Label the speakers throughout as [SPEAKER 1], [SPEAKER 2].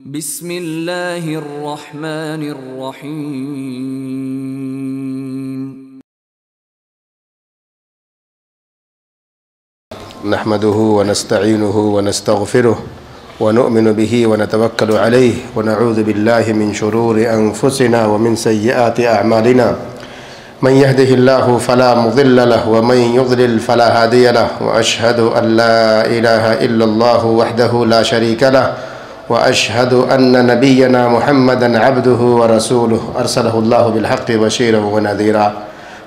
[SPEAKER 1] بسم اللہ الرحمن الرحیم
[SPEAKER 2] نحمده ونستعینه ونستغفره ونؤمن به ونتوکل علیه ونعوذ باللہ من شرور انفسنا ومن سیئات اعمالنا من يهده الله فلا مضل له ومن يضلل فلا هادي له واشهد ان لا اله الا الله وحده لا شريك له واشهد ان نبينا محمدا عبده ورسوله ارسله الله بالحق بشيرا ونذيرا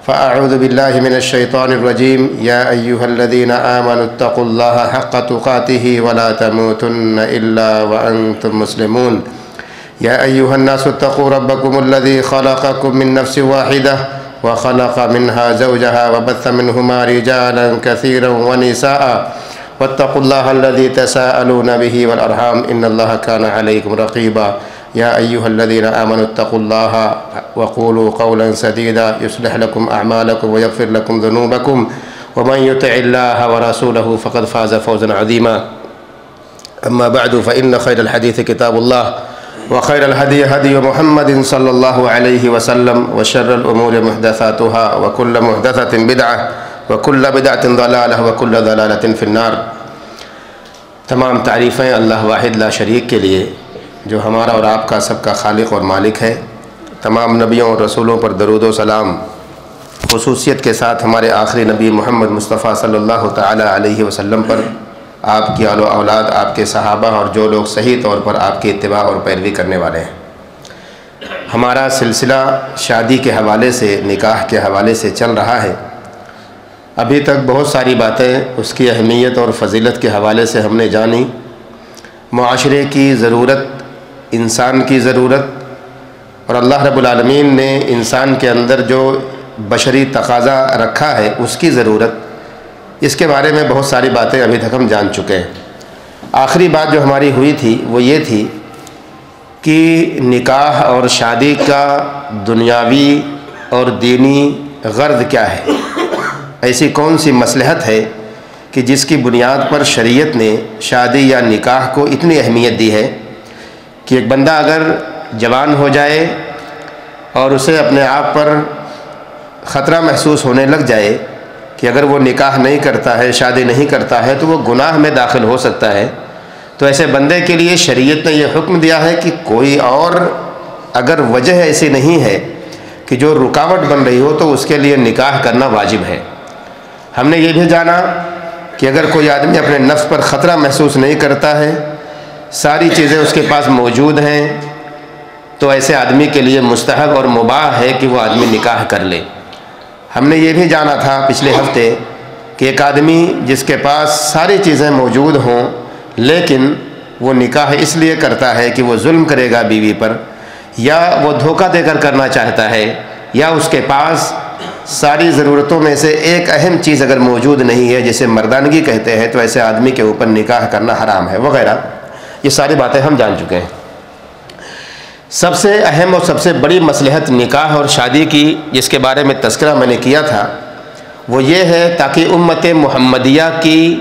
[SPEAKER 2] فاعوذ بالله من الشيطان الرجيم يا ايها الذين امنوا اتقوا الله حق تقاته ولا تموتن الا وانتم مسلمون يا ايها الناس اتقوا ربكم الذي خلقكم من نفس واحده وخلق منها زوجها وبث منهما رجالا كثيرا ونساء واتقوا الله الذي تساءلون به والأرحام إن الله كان عليكم رقيبا يا أيها الذين آمنوا اتقوا الله وقولوا قولا سديدا يصلح لكم أعمالكم ويغفر لكم ذنوبكم ومن يطع الله ورسوله فقد فاز فوزا عظيما أما بعد فإن خير الحديث كتاب الله وخير الهدي هدي محمد صلى الله عليه وسلم وشر الأمور محدثاتها وكل محدثة بدعة وكل بدعة ضلالة وكل ضلالة في النار۔ تمام تعریفیں اللہ واحد لا شریک کے لیے جو ہمارا اور آپ کا سب کا خالق اور مالک ہے۔ تمام نبیوں اور رسولوں پر درود و سلام، خصوصیت کے ساتھ ہمارے آخری نبی محمد مصطفیٰ صلی اللہ تعالی علیہ وسلم پر، آپ کی آل و اولاد، آپ کے صحابہ اور جو لوگ صحیح طور پر آپ کی اتباع اور پیروی کرنے والے ہیں۔ ہمارا سلسلہ شادی کے حوالے سے، نکاح کے حوالے سے چل رہا ہے۔ ابھی تک بہت ساری باتیں اس کی اہمیت اور فضیلت کے حوالے سے ہم نے جانی، معاشرے کی ضرورت، انسان کی ضرورت، اور اللہ رب العالمین نے انسان کے اندر جو بشری تقاضا رکھا ہے اس کی ضرورت، اس کے بارے میں بہت ساری باتیں ابھی تک ہم جان چکے ہیں۔ آخری بات جو ہماری ہوئی تھی وہ یہ تھی کہ نکاح اور شادی کا دنیاوی اور دینی غرض کیا ہے، ایسی کون سی مصلحت ہے کہ جس کی بنیاد پر شریعت نے شادی یا نکاح کو اتنی اہمیت دی ہے کہ ایک بندہ اگر جوان ہو جائے اور اسے اپنے آپ پر خطرہ محسوس ہونے لگ جائے کہ اگر وہ نکاح نہیں کرتا ہے، شادی نہیں کرتا ہے تو وہ گناہ میں داخل ہو سکتا ہے، تو ایسے بندے کے لیے شریعت نے یہ حکم دیا ہے کہ کوئی اور اگر وجہ ایسی نہیں ہے کہ جو رکاوٹ بن رہی ہو تو اس کے لیے نکاح کرنا واجب ہے۔ ہم نے یہ بھی جانا کہ اگر کوئی آدمی اپنے نفس پر خطرہ محسوس نہیں کرتا ہے، ساری چیزیں اس کے پاس موجود ہیں، تو ایسے آدمی کے لیے مستحب اور مباح ہے کہ وہ آدمی نکاح کر لے۔ ہم نے یہ بھی جانا تھا پچھلے ہفتے کہ ایک آدمی جس کے پاس ساری چیزیں موجود ہوں لیکن وہ نکاح اس لیے کرتا ہے کہ وہ ظلم کرے گا بیوی پر، یا وہ دھوکہ دے کر کرنا چاہتا ہے، یا اس کے پاس ساری ضرورتوں میں سے ایک اہم چیز اگر موجود نہیں ہے جسے مردانگی کہتے ہیں، تو ایسے آدمی کے اوپر نکاح کرنا حرام ہے وغیرہ۔ یہ ساری باتیں ہم جان چکے ہیں۔ سب سے اہم اور سب سے بڑی مصلحت نکاح اور شادی کی جس کے بارے میں تذکرہ میں نے کیا تھا وہ یہ ہے تاکہ امت محمدیہ کی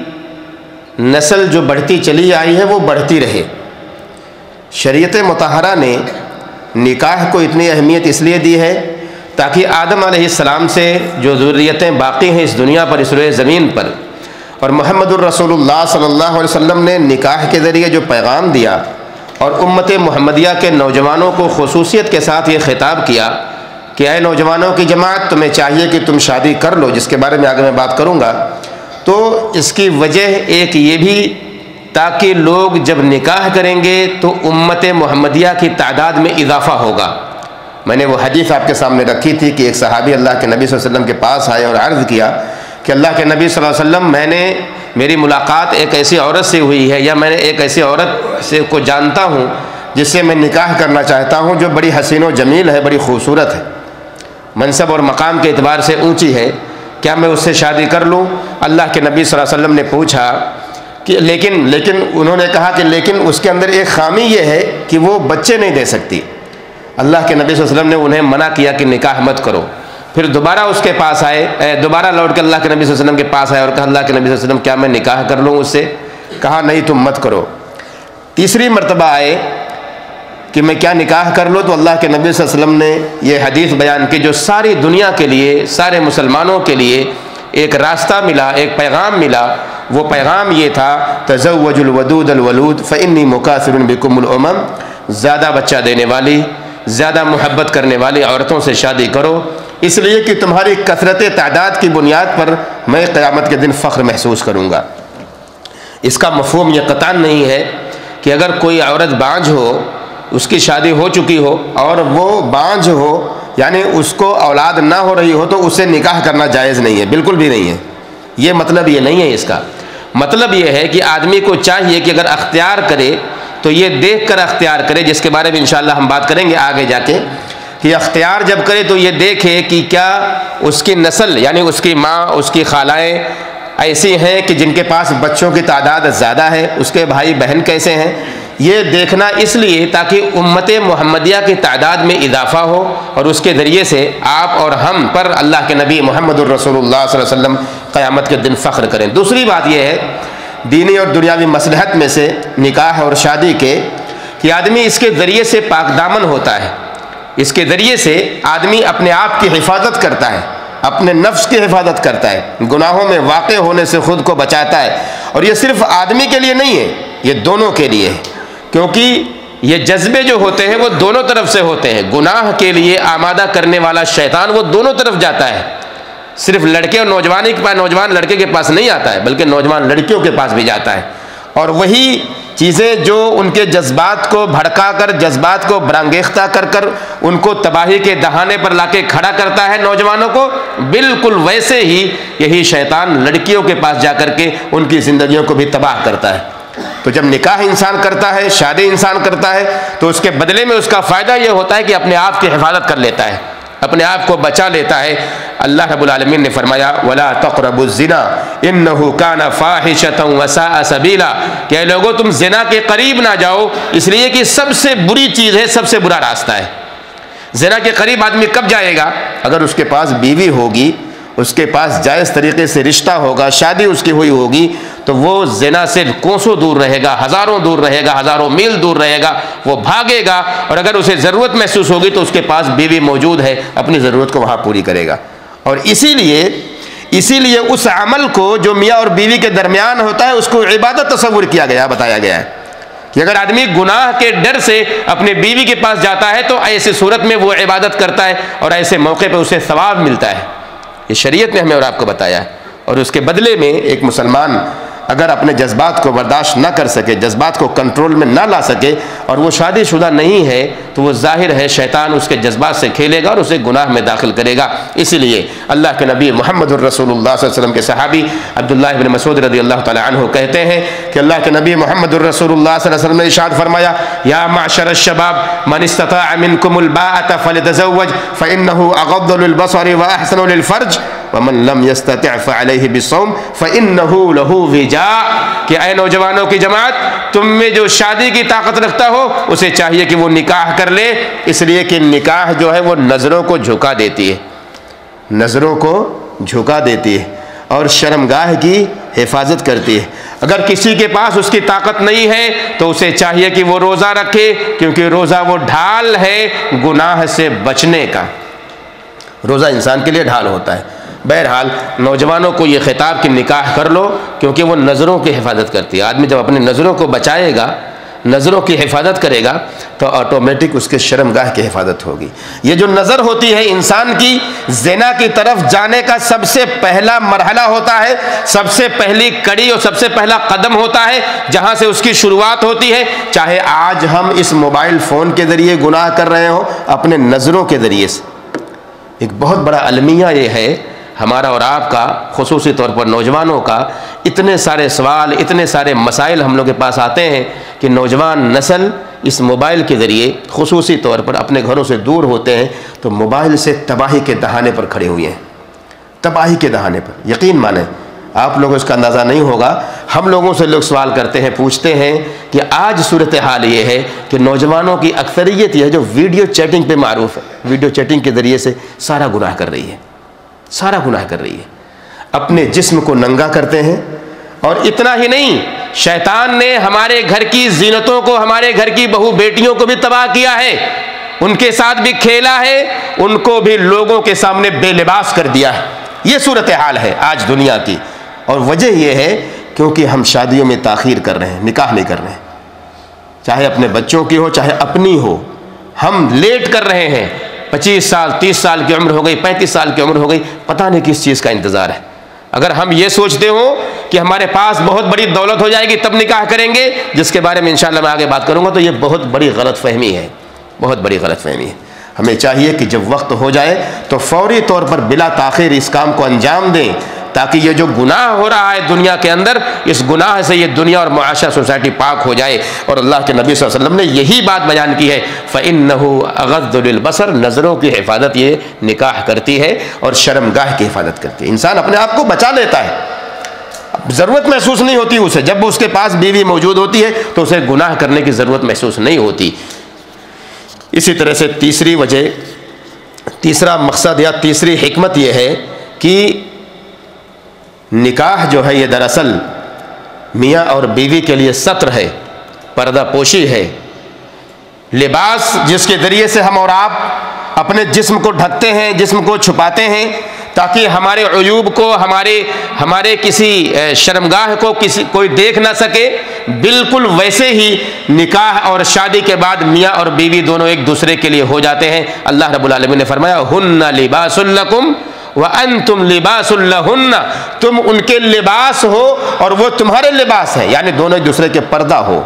[SPEAKER 2] نسل جو بڑھتی چلی آئی ہے وہ بڑھتی رہے۔ شریعت مطہرہ نے نکاح کو اتنی اہمیت اس لیے دی ہے تاکہ آدم علیہ السلام سے جو ذریتیں باقی ہیں اس دنیا پر، اس روئے زمین پر، اور محمد الرسول اللہ صلی اللہ علیہ وسلم نے نکاح کے ذریعے جو پیغام دیا اور امت محمدیہ کے نوجوانوں کو خصوصیت کے ساتھ یہ خطاب کیا کہ اے نوجوانوں کی جماعت، تمہیں چاہیے کہ تم شادی کر لو، جس کے بارے میں آگے میں بات کروں گا، تو اس کی وجہ ایک یہ بھی تاکہ لوگ جب نکاح کریں گے تو امت محمدیہ کی تعداد میں اضافہ ہوگا۔ میں نے وہ حدیث آپ کے سامنے رکھی تھی کہ ایک صحابی اللہ کے نبی صلی اللہ علیہ وسلم کے پاس آئے اور عرض کیا کہ اللہ کے نبی صلی اللہ علیہ وسلم، میری ملاقات ایک ایسی عورت سے ہوئی ہے، یا میں نے ایک ایسی عورت سے کو جانتا ہوں جس سے میں نکاح کرنا چاہتا ہوں، جو بڑی حسین و جمیل ہے، بڑی خوبصورت ہے، منصب اور مقام کے اعتبار سے اونچی ہے، کیا میں اس سے شادی کر لوں؟ اللہ کے نبی صلی اللہ علیہ وسلم نے پوچھا کہ لیکن انہوں نے کہا کہ لیکن اس کے اندر ایک خامی یہ ہے کہ وہ بچے نہیں دے سکتی۔ اللہ کے نبی صلی اللہ علیہ وسلم نے انہیں منع کیا کہ نکاح مت کرو۔ پھر دوبارہ اس کے پاس آئے، دوبارہ لوٹ کے اللہ کے نبی صلی اللہ علیہ وسلم کے پاس آئے اور کہا اللہ کے نبی صلی اللہ علیہ وسلم کیا میں نکاح کر لوں اس سے؟ کہا نہیں، تم مت کرو۔ تیسری مرتبہ آئے کہ میں کیا نکاح کر لوں، تو اللہ کے نبی صلی اللہ علیہ وسلم نے یہ حدیث بیان کی جو ساری دنیا کے لیے، سارے مسلمانوں کے لیے ایک راستہ ملا، ایک پیغام ملا۔ وہ پیغام یہ تھا تزوجوا الودود الولود فانی مکاثر بکم الامم، زیادہ بچہ دینے والی، زیادہ محبت کرنے والی عورتوں سے شادی کرو، اس لیے کہ تمہاری کثرت تعداد کی بنیاد پر میں قیامت کے دن فخر محسوس کروں گا۔ اس کا مفہوم یہ قطعاً نہیں ہے کہ اگر کوئی عورت بانجھ ہو، اس کی شادی ہو چکی ہو اور وہ بانجھ ہو، یعنی اس کو اولاد نہ ہو رہی ہو، تو اسے نکاح کرنا جائز نہیں ہے، بالکل بھی نہیں ہے۔ یہ مطلب یہ نہیں ہے اس کا۔ مطلب یہ ہے کہ آدمی کو چاہیے کہ اگر اختیار کرے تو یہ دیکھ کر اختیار کرے، جس کے بارے میں انشاءاللہ ہم بات کریں گے آگے جا کے، کہ اختیار جب کرے تو یہ دیکھے کہ کیا اس کی نسل، یعنی اس کی ماں، اس کی خالائیں ایسی ہیں کہ جن کے پاس بچوں کی تعداد زیادہ ہے، اس کے بھائی بہن کیسے ہیں۔ یہ دیکھنا اس لیے تاکہ امت محمدیہ کی تعداد میں اضافہ ہو اور اس کے ذریعے سے آپ اور ہم پر اللہ کے نبی محمد الرسول اللہ صلی اللہ علیہ وسلم قیامت کے دن فخر کریں۔ دوسری بات یہ ہے دینی اور دنیاوی مصلحت میں سے نکاح اور شادی کے، کہ آدمی اس کے ذریعے سے پاک دامن ہوتا ہے، اس کے ذریعے سے آدمی اپنے آپ کی حفاظت کرتا ہے، اپنے نفس کی حفاظت کرتا ہے، گناہوں میں واقع ہونے سے خود کو بچاتا ہے۔ اور یہ صرف آدمی کے لیے نہیں ہے، یہ دونوں کے لیے ہے، کیونکہ یہ جذبے جو ہوتے ہیں وہ دونوں طرف سے ہوتے ہیں۔ گناہ کے لیے آمادہ کرنے والا شیطان وہ دونوں طرف جاتا ہے، صرف لڑکے اور نوجوان لڑکے کے پاس نہیں آتا ہے، بلکہ نوجوان لڑکیوں کے پاس بھی جاتا ہے۔ اور وہی چیزیں جو ان کے جذبات کو بھڑکا کر، جذبات کو برانگیختہ کر کر ان کو تباہی کے دہانے پر لا کے کھڑا کرتا ہے نوجوانوں کو، بالکل ویسے ہی یہی شیطان لڑکیوں کے پاس جا کر کے ان کی زندگیوں کو بھی تباہ کرتا ہے۔ تو جب نکاح انسان کرتا ہے، شادی انسان کرتا ہے، تو اس کے بدلے میں اس کا فائدہ یہ ہوتا ہے کہ اپنے آپ کی حفاظت کر لیتا ہے، اپنے آپ کو بچا لیتا ہے۔ اللہ رب العالمین نے فرمایا وَلَا تَقْرَبُوا الزِّنَا إِنَّهُ كَانَ فَاحِشَةً وَسَاءَ سَبِيلًا، کہ اے لوگوں تم زنا کے قریب نہ جاؤ، اس لیے کہ سب سے بری چیز ہے، سب سے برا راستہ ہے۔ زنا کے قریب آدمی کب جائے گا؟ اگر اس کے پاس بیوی ہوگی، اس کے پاس جائز طریقے سے رشتہ ہوگا، شادی اس کی ہوئی ہوگی، تو وہ زنا سے کوسوں دور رہے گا، ہزاروں دور رہے گا، ہزاروں میل دور رہے گا، وہ بھاگے گا، اور اگر اسے ضرورت محسوس ہوگی تو اس کے پاس بیوی موجود ہے، اپنی ضرورت کو وہاں پوری کرے گا۔ اور اسی لیے اس عمل کو جو میاں اور بیوی کے درمیان ہوتا ہے اس کو عبادت تصور کیا گیا، بتایا گیا ہے کہ اگر آدمی گناہ کے ڈر سے اپنے بیوی کے پاس جاتا ہے تو ایسی صورت میں وہ عبادت کرتا ہے اور ایسے موقع پہ اسے ثواب ملتا ہے۔ یہ شریعت نے ہمیں اور آپ کو بتایا ہے۔ اور اس کے بدلے میں ایک مسلمان اگر اپنے جذبات کو برداشت نہ کر سکے، جذبات کو کنٹرول میں نہ لا سکے، اور وہ شادی شدہ نہیں ہے، تو وہ ظاہر ہے شیطان اس کے جذبات سے کھیلے گا اور اسے گناہ میں داخل کرے گا۔ اسی لیے اللہ کے نبی محمد الرسول اللہ صلی اللہ علیہ وسلم کے صحابی عبداللہ بن مسعود رضی اللہ تعالی عنہ کہتے ہیں کہ اللہ کے نبی محمد الرسول اللہ صلی اللہ علیہ وسلم نے ارشاد فرمایا یا معشر الشباب من استطاع منکم الباءۃ فليتزوج فإنه اغض للبصر واحسن للفرج ومن لم يستطع فعليه بالصوم فإنه له وجاء، کہ اے نوجوانوں کی جماعت، تم میں جو شادی کی طاقت رکھتا ہو اسے چاہیے کہ وہ نکاح کر لے، اس لیے کہ نکاح جو ہے وہ نظروں کو جھکا دیتی ہے، نظروں کو جھکا دیتی ہے اور شرمگاہ کی حفاظت کرتی ہے۔ اگر کسی کے پاس اس کی طاقت نہیں ہے تو اسے چاہیے کہ وہ روزہ رکھے، کیونکہ روزہ وہ ڈھال ہے گناہ سے بچنے کا۔ روزہ انسان کے لیے ڈھال ہوتا ہے۔ بہرحال نوجوانوں کو یہ خطاب کہ نکاح کر لو، کیونکہ وہ نظروں کی حفاظت کرتی ہے۔ آدمی جب اپنی نظروں کو بچائے گا، نظروں کی حفاظت کرے گا، تو آٹومیٹک اس کے شرمگاہ کی حفاظت ہوگی۔ یہ جو نظر ہوتی ہے انسان کی زنا کی طرف جانے کا سب سے پہلا مرحلہ ہوتا ہے، سب سے پہلی کڑی اور سب سے پہلا قدم ہوتا ہے جہاں سے اس کی شروعات ہوتی ہے۔ چاہے آج ہم اس موبائل فون کے ذریعے گناہ کر رہے ہوں، اپنے نظروں کے ذریعے سے۔ ایک بہت بڑا المیہ یہ ہے ہمارا اور آپ کا، خصوصی طور پر نوجوانوں کا۔ اتنے سارے سوال، اتنے سارے مسائل ہم لوگ کے پاس آتے ہیں کہ نوجوان نسل اس موبائل کے ذریعے خصوصی طور پر اپنے گھروں سے دور ہوتے ہیں تو موبائل سے تباہی کے دہانے پر کھڑے ہوئے ہیں، تباہی کے دہانے پر۔ یقین مانیں آپ لوگوں اس کا اندازہ نہیں ہوگا، ہم لوگوں سے لوگ سوال کرتے ہیں، پوچھتے ہیں کہ آج صورتحال یہ ہے کہ نوجوانوں کی اکثریت یہ ہے جو ویڈیو چیٹنگ پہ معروف ہے، ویڈیو چیٹنگ کے ذریعے سے سارا گناہ کر رہی ہے، سارا گناہ کر رہی ہے۔ اپنے جسم کو ننگا کرتے ہیں، اور اتنا ہی نہیں، شیطان نے ہمارے گھر کی زینتوں کو، ہمارے گھر کی بہو بیٹیوں کو بھی تباہ کیا ہے، ان کے ساتھ بھی کھیلا ہے، ان کو بھی لوگوں کے سامنے بے لباس کر دیا ہے۔ یہ صورتحال ہے آج دنیا کی، اور وجہ یہ ہے کیونکہ ہم شادیوں میں تاخیر کر رہے ہیں، نکاح نہیں کر رہے ہیں، چاہے اپنے بچوں کی ہو چاہے اپنی ہو، ہم لیٹ کر رہے ہیں۔ 25 سال 30 سال کی عمر ہو گئی، 35 سال کی عمر ہو گئی، پتہ نہیں کس چیز کا انتظار ہے۔ اگر ہم یہ سوچتے ہوں کہ ہمارے پاس بہت بڑی دولت ہو جائے گی تب نکاح کریں گے، جس کے بارے میں انشاءاللہ میں آگے بات کروں گا، تو یہ بہت بڑی غلط فہمی ہے، بہت بڑی غلط فہمی ہے۔ ہمیں چاہیے کہ جب وقت ہو جائے تو فوری طور پر بلا تاخیر اس کام کو انجام دیں، تاکہ یہ جو گناہ ہو رہا ہے دنیا کے اندر، اس گناہ سے یہ دنیا اور معاشرہ سوسائٹی پاک ہو جائے۔ اور اللہ کے نبی صلی اللہ علیہ وسلم نے یہی بات بیان کی ہے، فَإِنَّهُ أَغَضُّ لِلْبَصَرِ، نظروں کی حفاظت یہ نکاح کرتی ہے اور شرمگاہ کی حفاظت کرتی ہے۔ انسان اپنے آپ کو بچا لیتا ہے، ضرورت محسوس نہیں ہوتی اسے، جب اس کے پاس بیوی موجود ہوتی ہے تو اسے گناہ کرنے کی ضرورت محسوس نہیں ہوتی۔ اسی طرح سے تیسری وجہ، تیسرا مقصد یا تیسری حکمت یہ ہے کہ نکاح جو ہے یہ دراصل میاں اور بیوی کے لیے ستر ہے، پردہ پوشی ہے، لباس جس کے ذریعے سے ہم اور آپ اپنے جسم کو ڈھکتے ہیں، جسم کو چھپاتے ہیں، تاکہ ہمارے عیوب کو، ہمارے کسی شرمگاہ کو کوئی دیکھ نہ سکے۔ بالکل ویسے ہی نکاح اور شادی کے بعد میاں اور بیوی دونوں ایک دوسرے کے لیے ہو جاتے ہیں۔ اللہ رب العالمین نے فرمایا ہن لباس لکم وانتم لباس لہن، تم ان کے لباس ہو اور وہ تمہارے لباس ہیں، یعنی دونوں ایک دوسرے کے پردہ ہو،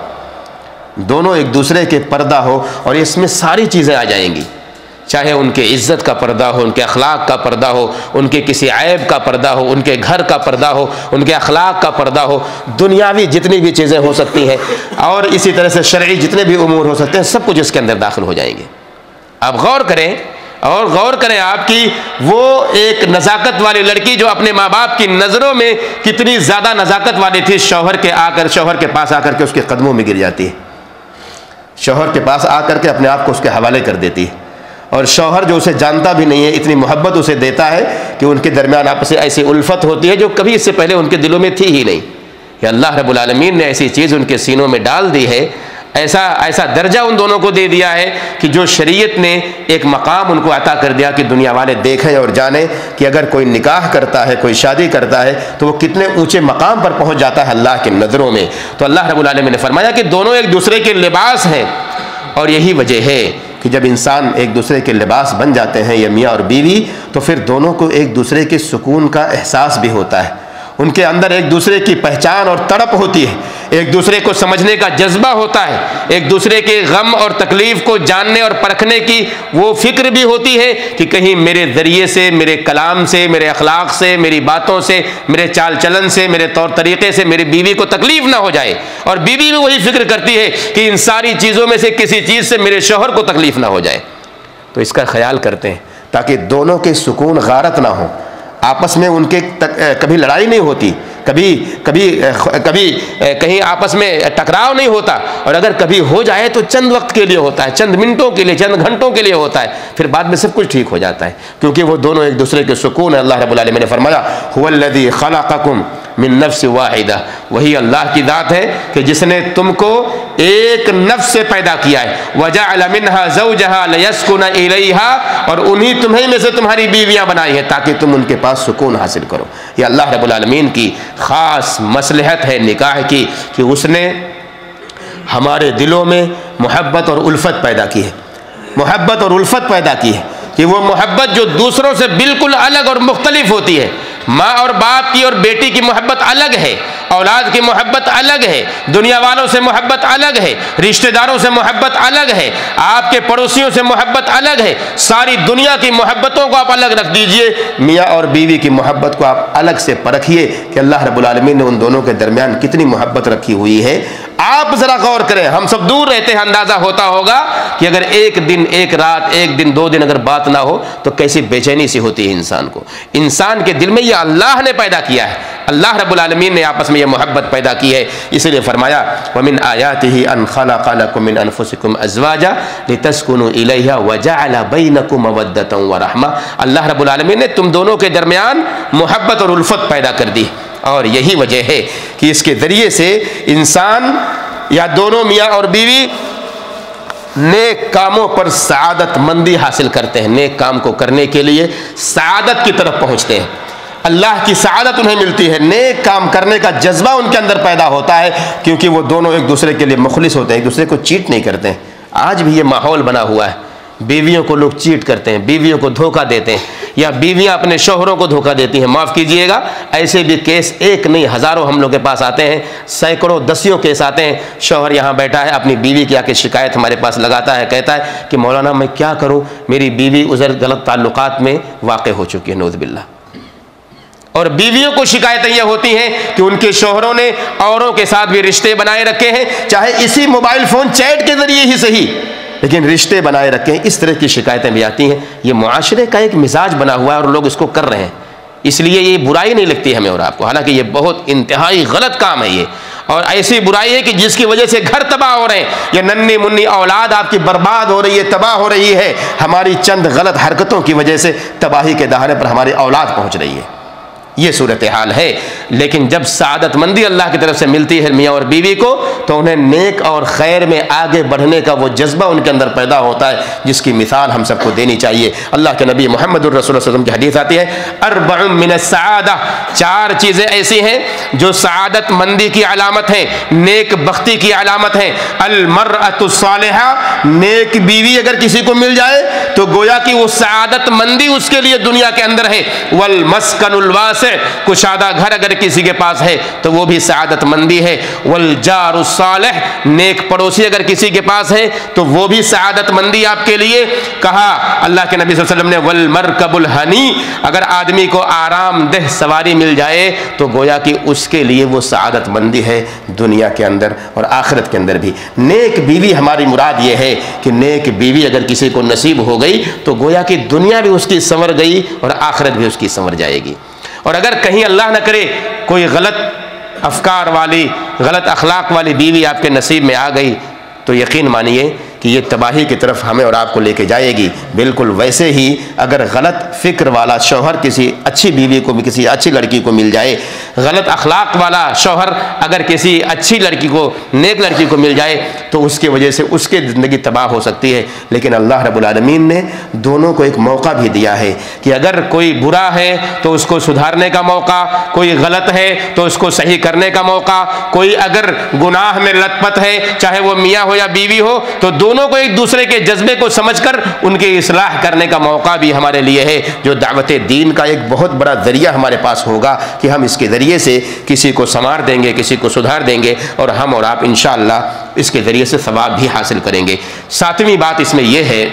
[SPEAKER 2] دونوں ایک دوسرے کے پردہ ہو۔ اور اس میں ساری چیزیں آ جائیں گی، چاہے ان کے عزت کا پردہ ہو، ان کے اخلاق کا پردہ ہو، ان کے کسی عیب کا پردہ ہو، ان کے گھر کا پردہ ہو، ان کے اخلاق کا پردہ ہو، دنیاوی جتنی بھی چیزیں ہو سکتی ہیں، اور اسی طرح سے شرعی جتنے بھی امور ہو سکتے ہیں، سب کچھ اس کے اندر داخل ہو جائیں گے۔ آپ غور کریں، اور غور کریں آپ کی وہ ایک نزاکت والی لڑکی جو اپنے ماں باپ کی نظروں میں کتنی زیادہ نزاکت والی تھی، شوہر کے پاس آ کر کے اس کے قدموں میں گر جاتی ہے، شوہر کے پاس آ کر کے اپنے آپ کو اس کے حوالے کر دیتی ہے، اور شوہر جو اسے جانتا بھی نہیں ہے اتنی محبت اسے دیتا ہے کہ ان کے درمیان آپس میں ایسی الفت ہوتی ہے جو کبھی اس سے پہلے ان کے دلوں میں تھی ہی نہیں۔ کہ اللہ رب العالمین نے ایسی چیز ان کے سینوں میں ڈال دی ہے، ایسا درجہ ان دونوں کو دے دیا ہے کہ جو شریعت نے ایک مقام ان کو عطا کر دیا کہ دنیا والے دیکھیں اور جانیں کہ اگر کوئی نکاح کرتا ہے، کوئی شادی کرتا ہے تو وہ کتنے اونچے مقام پر پہنچ جاتا ہے اللہ کی نظروں میں۔ تو اللہ رب العالمین نے فرمایا کہ دونوں ایک دوسرے کے لباس ہیں، اور یہی وجہ ہے کہ جب انسان ایک دوسرے کے لباس بن جاتے ہیں، یا میاں اور بیوی، تو پھر دونوں کو ایک دوسرے کے سکون کا احساس بھی ہوتا ہے، ان کے اندر ایک دوسرے کی پہچان اور تڑپ ہوتی ہے، ایک دوسرے کو سمجھنے کا جذبہ ہوتا ہے، ایک دوسرے کے غم اور تکلیف کو جاننے اور پرکھنے کی وہ فکر بھی ہوتی ہے کہ کہیں میرے ذریعے سے، میرے کلام سے، میرے اخلاق سے، میری باتوں سے، میرے چال چلن سے، میرے طور طریقے سے میری بیوی کو تکلیف نہ ہو جائے، اور بیوی بھی وہی فکر کرتی ہے کہ ان ساری چیزوں میں سے کسی چیز سے میرے شوہر کو تکلیف نہ ہو جائے۔ تو اس کا خیال کرتے ہیں تاکہ دونوں کے سکون غارت نہ ہوں، آپس میں ان کے کبھی لڑائی نہیں ہوتی، کبھی کہیں آپس میں ٹکراؤ نہیں ہوتا، اور اگر کبھی ہو جائے تو چند وقت کے لیے ہوتا ہے، چند منٹوں کے لیے، چند گھنٹوں کے لیے ہوتا ہے، پھر بعد میں سب کچھ ٹھیک ہو جاتا ہے، کیونکہ وہ دونوں ایک دوسرے کے سکون ہے۔ اللہ رب العالمین نے فرمایا هو الذی خلقکم من نفس واحدہ، وہی اللہ کی ذات ہے کہ جس نے تم کو ایک نفس سے پیدا کیا ہے، وجعل منها زوجها لیسکن الیہا، اور تمہیں میں سے تمہاری بیویاں بنائی ہیں تاکہ تم ان کے پاس سکون حاصل کرو۔ یہ اللہ رب العالمین کی خاص مصلحت ہے نکاح کی کہ اس نے ہمارے دلوں میں محبت اور الفت پیدا کی ہے، محبت اور الفت پیدا کی ہے، کہ وہ محبت جو دوسروں سے بالکل الگ اور مختلف ہوتی ہے۔ ماں اور باپ کی اور بیٹی کی محبت الگ ہے، اولاد کی محبت الگ ہے، دنیا والوں سے محبت الگ ہے، رشتہ داروں سے محبت الگ ہے، آپ کے پڑوسیوں سے محبت الگ ہے، ساری دنیا کی محبتوں کو آپ الگ رکھ دیجئے، میاں اور بیوی کی محبت کو آپ الگ سے پرکھیے کہ اللہ رب العالمین نے ان دونوں کے درمیان کتنی محبت رکھی ہوئی ہے۔ آپ ذرا غور کریں، ہم سب دور رہتے ہیں، اندازہ ہوتا ہوگا کہ اگر ایک دن، ایک رات، ایک دن، 2 دن اگر بات نہ ہو تو کیسی بے چینی سی ہوتی ہے انسان کو۔ انسان کے دل میں یہ اللہ نے پیدا کیا ہے، اللہ رب العالمین نے آپس میں یہ محبت پیدا کی ہے، اس لیے فرمایا وَمِنْ آيَاتِهِ أَنْ خَلَقَ لَكُم مِّنْ أَنفُسِكُمْ أَزْوَاجًا لِتَسْكُنُوا إِلَيْهَا وَجَعَلَ بَيْنَكُم مَّوَدَّةً وَرَحْمَةً۔ اللہ رب العالمین نے تم دونوں کے درمیان محبت اور الفت پیدا کر دی، اور یہی وجہ ہے کہ اس کے ذریعے سے انسان یا دونوں میاں اور بیوی نیک کاموں پر سعادت مندی حاصل کرتے ہیں، نیک کام کو کرنے کے لیے سعادت کی طرف پہنچتے ہیں، اللہ کی سعادت انہیں ملتی ہے، نیک کام کرنے کا جذبہ ان کے اندر پیدا ہوتا ہے، کیونکہ وہ دونوں ایک دوسرے کے لیے مخلص ہوتے ہیں، ایک دوسرے کو چیٹ نہیں کرتے ہیں۔ آج بھی یہ ماحول بنا ہوا ہے، بیویوں کو لوگ چیٹ کرتے ہیں، بیویوں کو دھوکہ دیتے ہیں، یا بیویاں اپنے شوہروں کو دھوکہ دیتی ہیں۔ معاف کیجئے گا، ایسے بھی کیس ایک نہیں ہزاروں ہم لوگ کے پاس آتے ہیں، سینکڑوں دسیوں کیس آتے ہیں۔ شوہر یہاں بیٹھا ہے، اپنی بیوی کی آ کے شکایت ہمارے پاس لگاتا ہے، کہتا ہے کہ مولانا میں کیا کروں، میری بیوی ادھر غلط تعلقات میں واقع ہو چکی ہے، نعوذ باللہ۔ اور بیویوں کو شکایتیں یہ ہوتی ہیں کہ ان کے شوہروں نے اوروں کے ساتھ بھی رشتے بنائے رکھے ہیں، چاہے اسی موبائل فون چیٹ کے ذریعے ہی صحیح، لیکن رشتے بنائے رکھے ہیں۔ اس طرح کی شکایتیں بھی آتی ہیں۔ یہ معاشرے کا ایک مزاج بنا ہوا ہے اور لوگ اس کو کر رہے ہیں، اس لیے یہ برائی نہیں لگتی ہمیں اور آپ کو، حالانکہ یہ بہت انتہائی غلط کام ہے یہ، اور ایسی برائی ہے کہ جس کی وجہ سے گھر تباہ ہو رہے ہیں، یہ ننھی منی اولاد آپ کی برباد ہو رہی ہے، تباہ ہو رہی ہے، ہماری چند غلط حرکتوں کی وجہ سے تباہی کے دہانے پر ہماری اولاد پہنچ رہی ہے۔ یہ صورتحال ہے۔ لیکن جب سعادت مندی اللہ کی طرف سے ملتی ہے میاں اور بیوی کو، تو انہیں نیک اور خیر میں آگے بڑھنے کا وہ جذبہ ان کے اندر پیدا ہوتا ہے، جس کی مثال ہم سب کو دینی چاہیے۔ اللہ کے نبی محمد الرسول صلی اللہ علیہ وسلم کی حدیث آتی ہے، اربع من السعادہ، چار چیزیں ایسی ہیں جو سعادت مندی کی علامت ہیں، نیک بختی کی علامت ہیں۔ المرأۃ الصالحہ، نیک بیوی اگر کسی کو مل جائے تو گویا کہ وہ سعادت مندی اس کے لیے دنیا کے اندر ہے۔ والمسکن الواسع، کشادہ گھر اگر کسی کے پاس ہے تو وہ بھی سعادت مندی ہے۔ والجار الصالح، نیک پڑوسی اگر کسی کے پاس ہے تو وہ بھی سعادت مندی آپ کے لیے۔ کہا اللہ کے نبی صلی اللہ علیہ وسلم نے والمرکب الہنی، اگر آدمی کو آرام دہ سواری مل جائے تو گویا کہ اس کے لیے وہ سعادت مندی ہے، دنیا کے اندر اور آخرت کے اندر بھی۔ نیک بیوی ہماری مراد یہ ہے کہ نیک بیوی اگر کسی کو نصیب ہو گئی تو گویا کہ دنیا بھی اس کی سنور گئی اور آخرت بھی اس کی سنور جائے گی۔ اور اگر کہیں اللہ نہ کرے کوئی غلط افکار والی، غلط اخلاق والی بیوی آپ کے نصیب میں آ گئی تو یقین مانیے کہ یہ تباہی کی طرف ہمیں اور آپ کو لے کے جائے گی۔ بالکل ویسے ہی اگر غلط فکر والا شوہر کسی اچھی بیوی کو، کسی اچھی لڑکی کو مل جائے، غلط اخلاق والا شوہر اگر کسی اچھی لڑکی کو، نیک لڑکی کو مل جائے تو اس کی وجہ سے اس کی زندگی تباہ ہو سکتی ہے۔ لیکن اللہ رب العالمین نے دونوں کو ایک موقع بھی دیا ہے کہ اگر کوئی برا ہے تو اس کو سدھارنے کا موقع، کوئی غلط ہے تو اس کو صحیح کرنے کا موقع، کوئی اگر گناہ میں لت پت ہے، چاہے وہ میاں ہو یا بیوی ہو، تو دونوں کو ایک دوسرے کے جذبے کو سمجھ کر ان کی اصلاح کرنے کا موقع بھی ہمارے لیے ہے، جو دعوت دین کا ایک بہت بڑا ذریعہ ہمارے پاس ہوگا کہ ہم اس کے ذریعے سے کسی کو سنوار دیں گے، کسی کو سدھار دیں گے، اور ہم اور آپ انشاءاللہ اس کے ذریعے سے ثواب بھی حاصل کریں گے۔ ساتویں بات اس میں یہ ہے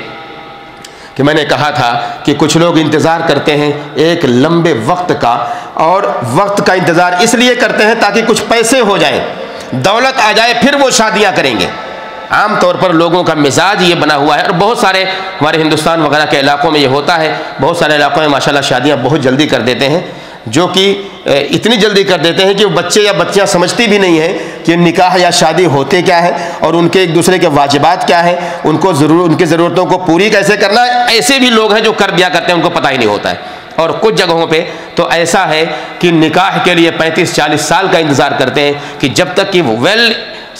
[SPEAKER 2] کہ میں نے کہا تھا کہ کچھ لوگ انتظار کرتے ہیں ایک لمبے وقت کا، اور وقت کا انتظار اس لیے کرتے ہیں تاکہ کچھ پیسے ہو جائیں، دولت آ جائے، پھر وہ شادیاں کریں گے۔ عام طور پر لوگوں کا مزاج یہ بنا ہوا ہے، اور بہت سارے ہمارے ہندوستان وغیرہ کے علاقوں میں یہ ہوتا ہے، بہت سارے علاقوں میں ماشاءاللہ شادیاں بہت جلدی کر دیتے ہیں، جو کہ اتنی جلدی کر دیتے ہیں کہ وہ بچے یا بچیاں سمجھتی بھی نہیں ہیں کہ نکاح یا شادی ہوتے کیا ہے اور ان کے ایک دوسرے کے واجبات کیا ہیں، ان کی ضرورتوں کو پوری کیسے کرنا ہے۔ ایسے بھی لوگ ہیں جو کر دیا کرتے ہیں، ان کو پتہ ہی نہیں ہوتا ہے۔ اور کچھ جگہوں پہ تو ایسا ہے کہ نکاح کے لیے 35-40 سال کا انتظار کرتے ہیں کہ جب تک کہ ویل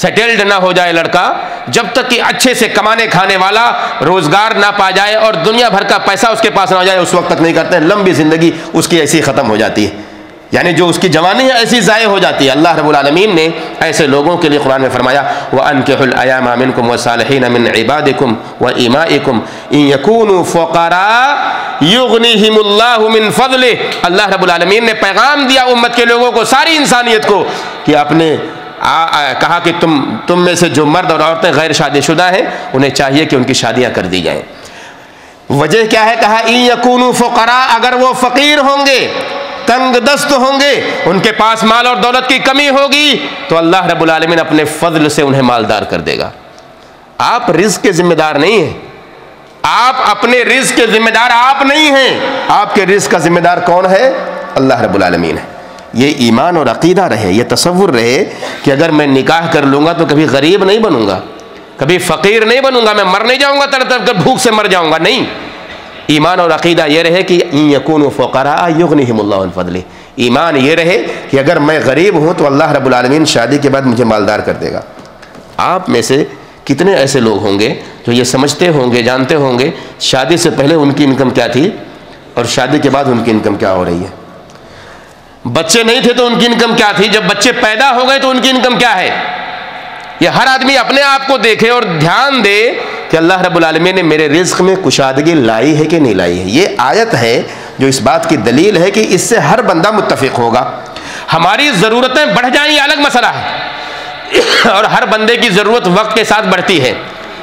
[SPEAKER 2] سیٹلڈ نہ ہو جائے لڑکا، جب تک کہ اچھے سے کمانے کھانے والا، روزگار نہ پا جائے اور دنیا بھر کا پیسہ اس کے پاس نہ ہو جائے، اس وقت تک نہیں کرتے ہیں۔ لمبی زندگی اس کی ایسی ختم ہو جاتی ہے، یعنی جو اس کی جوانی ہے ایسی ضائع ہو جاتی ہے۔ اللہ رب العالمین نے ایسے لوگوں کے لیے قرآن میں فرمایا وَأَنكِحُوا الْأَيَامَ مِنكُمْ وَالصَّالِحِينَ مِنْ عِبَادِكُمْ وَإِمَائِكُمْ إِنْ يَكُونُوا فُقَرَاءَ يُغْنِهِمُ اللَّهُ مِنْ فَضْلِهِ۔ اللہ رب العالمین نے پیغام دیا امت کے لوگوں کو، ساری انسانیت کو، کہ اپنے کہا کہ تم میں سے جو مرد اور عورتیں غیر شادی شدہ ہیں انہیں چاہیے کہ ان کی شادیاں کر دی جائیں۔ وجہ کیا ہے؟ کہا إِن يَكُونُوا فُقَرَاءَ، اگر وہ فقیر ہوں گے، تنگ دست ہوں گے، ان کے پاس مال اور دولت کی کمی ہوگی، تو اللہ رب العالمین اپنے فضل سے انہیں مالدار کر دے گا۔ آپ رزق کے ذمہ دار نہیں ہیں، آپ اپنے رزق کے ذمہ دار آپ نہیں ہیں، آپ کے رزق کا ذمہ دار کون ہے؟ اللہ رب العالمین ہے۔ یہ ایمان اور عقیدہ رہے، یہ تصور رہے کہ اگر میں نکاح کر لوں گا تو کبھی غریب نہیں بنوں گا، کبھی فقیر نہیں بنوں گا، میں مر نہیں جاؤں گا تڑپ تڑپ کر، بھوک سے مر جاؤں گا، نہیں۔ ایمان اور عقیدہ یہ رہے کہ ان یکونوا فقراء یغنیہم اللہ من فضلہ، ایمان یہ رہے کہ اگر میں غریب ہوں تو اللہ رب العالمین شادی کے بعد مجھے مالدار کر دے گا۔ آپ میں سے کتنے ایسے لوگ ہوں گے جو یہ سمجھتے ہوں گے، جانتے ہوں گے شادی سے پہلے ان کی انکم کیا تھی اور شادی کے بعد ان کی انکم کیا ہو رہی ہے؟ بچے نہیں تھے تو ان کی انکم کیا تھی، جب بچے پیدا ہو گئے تو ان کی انکم کیا ہے؟ یہ ہر آدمی اپنے آپ کو دیکھے اور دھیان دے کہ اللہ رب العالمین نے میرے رزق میں کشادگی لائی ہے کہ نہیں لائی ہے۔ یہ آیت ہے جو اس بات کی دلیل ہے کہ اس سے ہر بندہ متفق ہوگا۔ ہماری ضرورتیں بڑھ جائیں یہ الگ مسئلہ ہے، اور ہر بندے کی ضرورت وقت کے ساتھ بڑھتی ہے،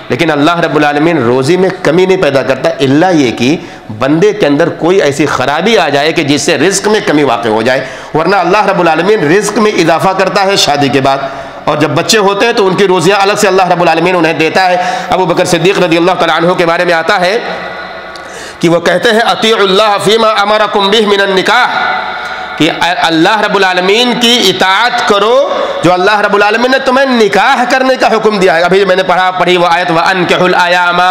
[SPEAKER 2] لیکن اللہ رب العالمین روزی میں کمی نہیں پیدا کرتا، الا یہ کہ بندے کے اندر کوئی ایسی خرابی آ جائے کہ جس سے رزق میں کمی واقع ہو جائے، ورنہ اللہ رب العالمین رزق میں اضافہ کرتا ہے شادی کے بعد، اور جب بچے ہوتے ہیں تو ان کی روزیاں الگ سے اللہ رب العالمین انہیں دیتا ہے۔ ابو بکر صدیق رضی اللہ تعالیٰ عنہ کے بارے میں آتا ہے کہ وہ کہتے ہیں اطیعوا اللہ فیما امرکم بہ من النکاح، کہ اللہ رب العالمین کی اطاعت کرو جو اللہ رب العالمین نے تمہیں نکاح کرنے کا حکم دیا ہے۔ ابھی میں نے پڑھی وہ آیت وَأَنكِحُوا الْأَيَامَ،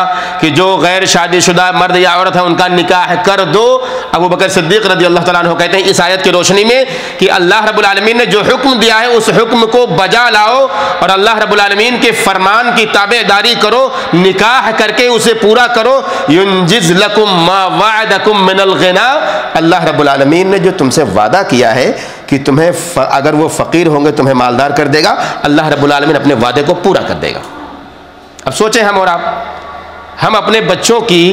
[SPEAKER 2] کہ جو غیر شادی شدہ مرد یا عورت ہے ان کا نکاح کر دو۔ ابو بکر صدیق رضی اللہ تعالیٰ عنہ کہتے ہیں اس آیت کی روشنی میں کہ اللہ رب العالمین نے جو حکم دیا ہے اس حکم کو بجا لاؤ اور اللہ رب العالمین کے فرمان کی تابع داری کرو، نکاح کر کے اسے پورا کرو۔ يُنْجِزْ لَكُمْ مَا وَعَدَكُمْ مِنَ الْغِنَى، اللہ رب العالمین نے جو تم سے وعدہ کیا ہے کہ تمہیں اگر وہ فقیر ہوں گے تمہیں مالدار کر دے گا، اللہ رب العالمین اپنے وعدے کو پورا کر دے گا۔ اب سوچیں ہم اور آپ، ہم اپنے بچوں کی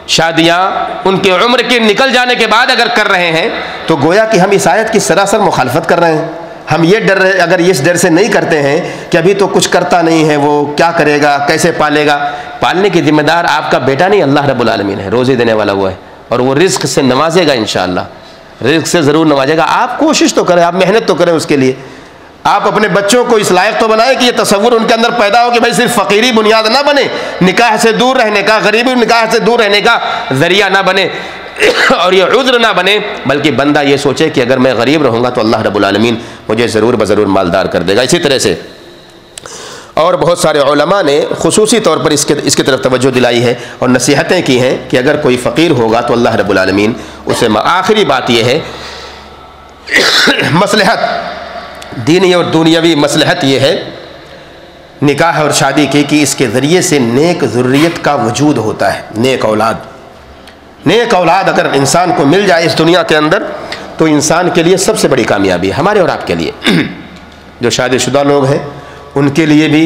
[SPEAKER 2] شادیاں ان کے عمر کے نکل جانے کے بعد اگر کر رہے ہیں تو گویا کہ ہم اس آیت کی سراسر مخالفت کر رہے ہیں۔ ہم یہ ڈر اگر اس ڈر سے نہیں کرتے ہیں کہ ابھی تو کچھ کرتا نہیں ہے، وہ کیا کرے گا، کیسے پالے گا، پالنے کی ذمہ دار آپ کا بیٹا نہیں اللہ رب العالمین ہے، روزی دینے والا وہ ہے، اور وہ رزق سے نوازے گا انشاءاللہ، رزق سے ضرور نوازے گا۔ آپ کوشش تو کریں، آپ محنت تو کریں اس کے لیے، آپ اپنے بچوں کو اس لائق تو بنائیں کہ یہ تصور ان کے اندر پیدا ہو کہ بھائی صرف فقیری بنیاد نہ بنے، نکاح سے دور رہنے کا، غریبی نکاح سے دور رہنے کا ذریعہ نہ بنے اور یہ عذر نہ بنے، بلکہ بندہ یہ سوچے کہ اگر میں غریب رہوں گا تو اللہ رب العالمین مجھے ضرور بضرور مالدار کر دے گا۔ اسی طرح سے اور بہت سارے علماء نے خصوصی طور پر اس کی طرف توجہ دلائی ہے اور نصیحتیں کی ہیں کہ اگر کوئی فقیر ہوگا تو اللہ رب العالمین اسے آخری بات یہ ہے مصلحت دینی اور دنیاوی مصلحت یہ ہے نکاح اور شادی کی کہ اس کے ذریعے سے نیک ذریت کا وجود ہوتا ہے، نیک اولاد اگر انسان کو مل جائے اس دنیا کے اندر تو انسان کے لیے سب سے بڑی کامیابی ہے، ہمارے اور آپ کے لیے۔ جو شادی شدہ لوگ ہیں ان کے لیے بھی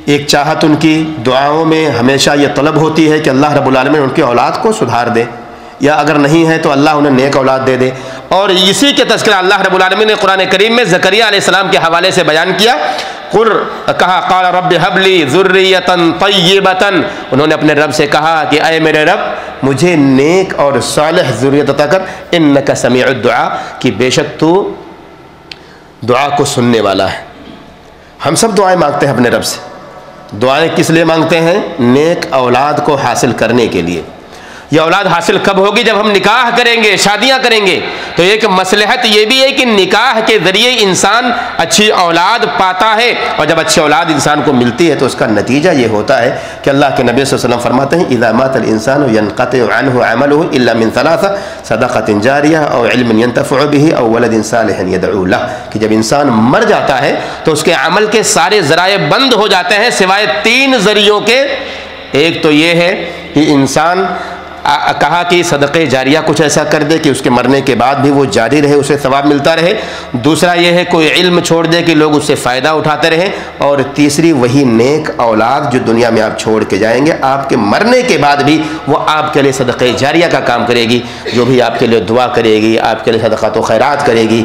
[SPEAKER 2] ایک چاہت، ان کی دعاؤں میں ہمیشہ یہ طلب ہوتی ہے کہ اللہ رب العالمین ان کی اولاد کو سدھار دے، یا اگر نہیں ہے تو اللہ انہیں نیک اولاد دے دے۔ اور اسی کے تذکرہ اللہ رب العالمین نے قرآن کریم میں زکریا علیہ السلام کے حوالے سے بیان کیا، کہا قال رب هب لی ذریۃ طیبۃ، انہوں نے اپنے رب سے کہا کہ اے میرے رب مجھے نیک اور صالح ذریت عطا کر، انک سمیع الدعاء، کہ بے شک تو دعا کو سننے والا ہے۔ ہم سب دعائیں مانگتے ہیں اپنے رب سے، دعائیں کس لیے مانگتے ہیں؟ نیک اولاد کو حاصل کرنے کے لیے۔ یہ اولاد حاصل کب ہوگی؟ جب ہم نکاح کریں گے، شادیاں کریں گے۔ تو ایک مصلحت یہ بھی ہے کہ نکاح کے ذریعے انسان اچھی اولاد پاتا ہے، اور جب اچھی اولاد انسان کو ملتی ہے تو اس کا نتیجہ یہ ہوتا ہے کہ اللہ کے نبی صلی اللہ علیہ وسلم فرماتے ہیں اذا مات الانسان ينقطع عنه عمله الا من ثلاثه صدقة جاریہ او علم ينتفع به او ولد صالح يدعو له، کہ جب انسان مر جاتا ہے تو اس کے عمل کے سارے ذرائع بند ہو جاتے ہیں سوائے تین ذریعوں کے۔ ایک تو یہ ہے کہ انسان کہا کہ صدقہ جاریہ کچھ ایسا کر دے کہ اس کے مرنے کے بعد بھی وہ جاری رہے، اسے ثواب ملتا رہے۔ دوسرا یہ ہے کوئی علم چھوڑ دے کہ لوگ اس سے فائدہ اٹھاتے رہیں۔ اور تیسری وہی نیک اولاد جو دنیا میں آپ چھوڑ کے جائیں گے، آپ کے مرنے کے بعد بھی وہ آپ کے لیے صدقہ جاریہ کا کام کرے گی، جو بھی آپ کے لیے دعا کرے گی، آپ کے لیے صدقات و خیرات کرے گی،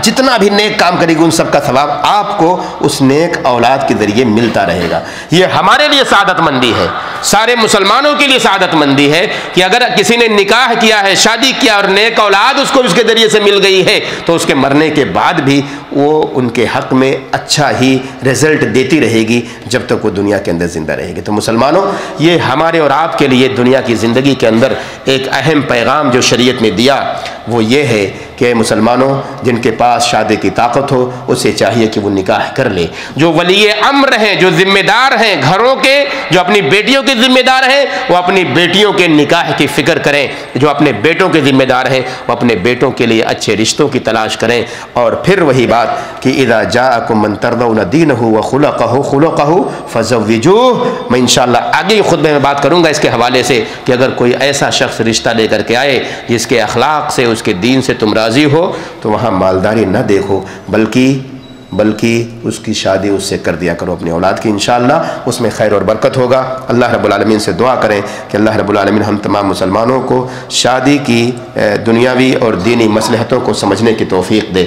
[SPEAKER 2] جتنا بھی نیک کام کرے گی ان سب کا ثواب آپ کو اس نیک اولاد کے ذریعے ملتا رہے گا۔ یہ ہمارے لیے سعادت مندی ہے، سارے مسلمانوں کے لیے سعادت مندی ہے کہ اگر کسی نے نکاح کیا ہے، شادی کیا اور نیک اولاد اس کو اس کے ذریعے سے مل گئی ہے تو اس کے مرنے کے بعد بھی وہ ان کے حق میں اچھا ہی رزلٹ دیتی رہے گی جب تک وہ دنیا کے اندر زندہ رہے گی۔ تو مسلمانوں، یہ ہمارے اور آپ کے لیے دنیا کی زندگی کے اندر ایک اہم پیغام جو شریعت نے دیا وہ یہ ہے کہ مسلمانوں، جن کے پاس شادی کی طاقت ہو اسے چاہیے کہ وہ نکاح کر لے۔ جو ولی امر ہیں، جو ذمہ دار ہیں گھروں کے، جو اپنی بیٹیوں کے ذمہ دار ہیں، وہ اپنی بیٹیوں کے نکاح کی فکر کریں۔ جو اپنے بیٹوں کے ذمہ دار ہیں وہ اپنے بیٹوں کے لیے اچھے رشتوں کی تلاش کریں۔ اور پھر وہی بات کہ اذا جاءکم من ترضون دینہ وخلقہ فزوجوہ۔ میں انشاءاللہ آگے خطبے میں بات کروں گا اس کے حوالے سے کہ اگر کوئی ایسا شخص رشتہ لے کر کے آئے جس کے اخلاق سے، اس کے دین سے تم راضی ہو، تو وہاں مالداری نہ دیکھو، بلکہ اس کی شادی اس سے کر دیا کرو اپنی اولاد کی۔ انشاءاللہ اس میں خیر اور برکت ہوگا۔ اللہ رب العالمین سے دعا کریں کہ اللہ رب العالمین ہم تمام مسلمانوں کو شادی کی دنیاوی اور دینی مصلحتوں کو سمجھنے کی توفیق دے۔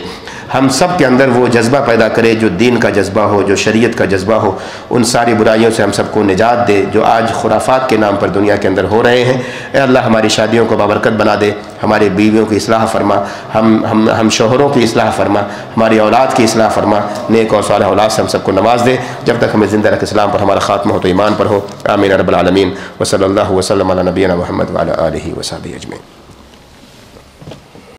[SPEAKER 2] ہم سب کے اندر وہ جذبہ پیدا کرے جو دین کا جذبہ ہو، جو شریعت کا جذبہ ہو، ان ساری برائیوں سے ہم سب کو نجات دے جو آج خرافات کے نام پر دنیا کے اندر ہو رہے ہیں۔ اے اللہ ہماری شادیوں کو بابرکت بنا دے، ہماری بیویوں کی اصلاح فرما، ہم شوہروں کی اصلاح فرما، ہماری اولاد کی اصلاح فرما، نیک اور صالح اولاد سے ہم سب کو نواز دے۔ جب تک ہمیں زندہ رکھ اسلام پر ہمارا خاتمہ ہو تو ایمان پر ہو۔ آمین رب العالمین۔ وصلی اللہ وسلم علی نبینا محمد وعلی آلہ وصحبہ اجمعین۔